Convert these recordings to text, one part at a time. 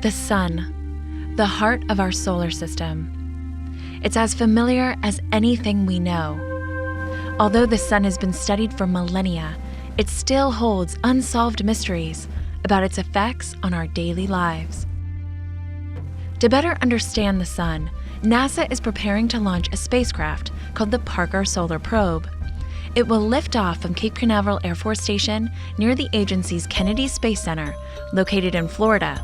The sun, the heart of our solar system. It's as familiar as anything we know. Although the sun has been studied for millennia, it still holds unsolved mysteries about its effects on our daily lives. To better understand the sun, NASA is preparing to launch a spacecraft called the Parker Solar Probe. It will lift off from Cape Canaveral Air Force Station near the agency's Kennedy Space Center, located in Florida.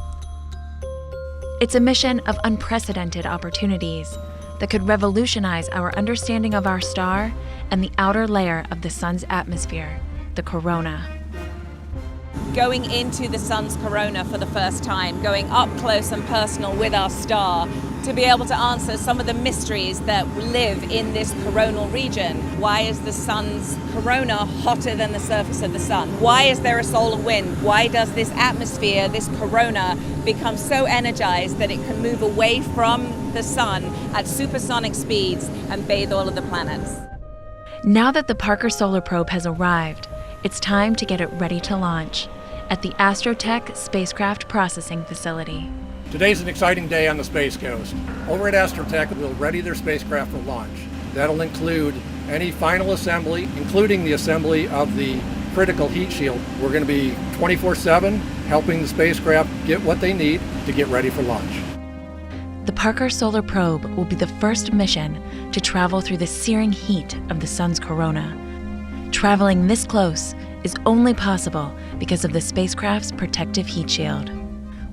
It's a mission of unprecedented opportunities that could revolutionize our understanding of our star and the outer layer of the sun's atmosphere, the corona. Going into the sun's corona for the first time, going up close and personal with our star, to be able to answer some of the mysteries that live in this coronal region. Why is the sun's corona hotter than the surface of the sun? Why is there a solar wind? Why does this atmosphere, this corona, become so energized that it can move away from the sun at supersonic speeds and bathe all of the planets? Now that the Parker Solar Probe has arrived, it's time to get it ready to launch at the Astrotech Spacecraft Processing Facility. Today's an exciting day on the Space Coast. Over at Astrotech, we'll ready their spacecraft for launch. That'll include any final assembly, including the assembly of the critical heat shield. We're going to be 24/7 helping the spacecraft get what they need to get ready for launch. The Parker Solar Probe will be the first mission to travel through the searing heat of the sun's corona. Traveling this close is only possible because of the spacecraft's protective heat shield,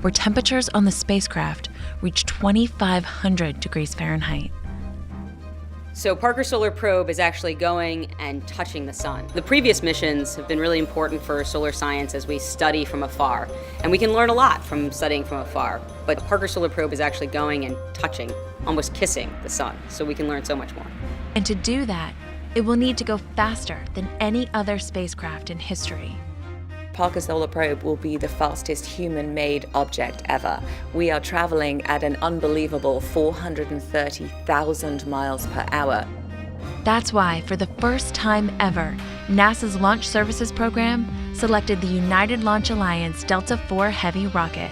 where temperatures on the spacecraft reach 2,500 degrees Fahrenheit. So Parker Solar Probe is actually going and touching the sun. The previous missions have been really important for solar science as we study from afar. And we can learn a lot from studying from afar. But the Parker Solar Probe is actually going and touching, almost kissing the sun. So we can learn so much more. And to do that, it will need to go faster than any other spacecraft in history. Parker Solar Probe will be the fastest human-made object ever. We are traveling at an unbelievable 430,000 miles per hour. That's why, for the first time ever, NASA's Launch Services Program selected the United Launch Alliance Delta IV Heavy rocket.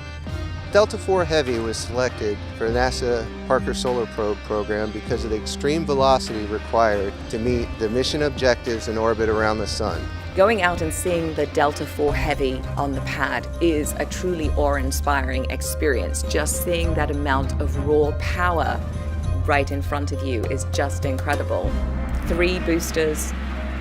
Delta IV Heavy was selected for NASA Parker Solar Probe program because of the extreme velocity required to meet the mission objectives in orbit around the sun. Going out and seeing the Delta IV Heavy on the pad is a truly awe-inspiring experience. Just seeing that amount of raw power right in front of you is just incredible. 3 boosters,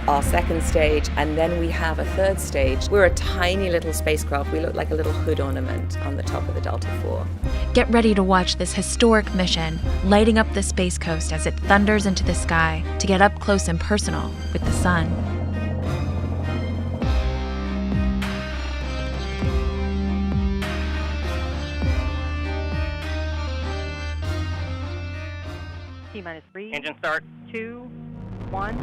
our second stage, and then we have a third stage. We're a tiny little spacecraft. We look like a little hood ornament on the top of the Delta IV. Get ready to watch this historic mission lighting up the Space Coast as it thunders into the sky to get up close and personal with the sun. T-minus 3. Engine start. 2, 1.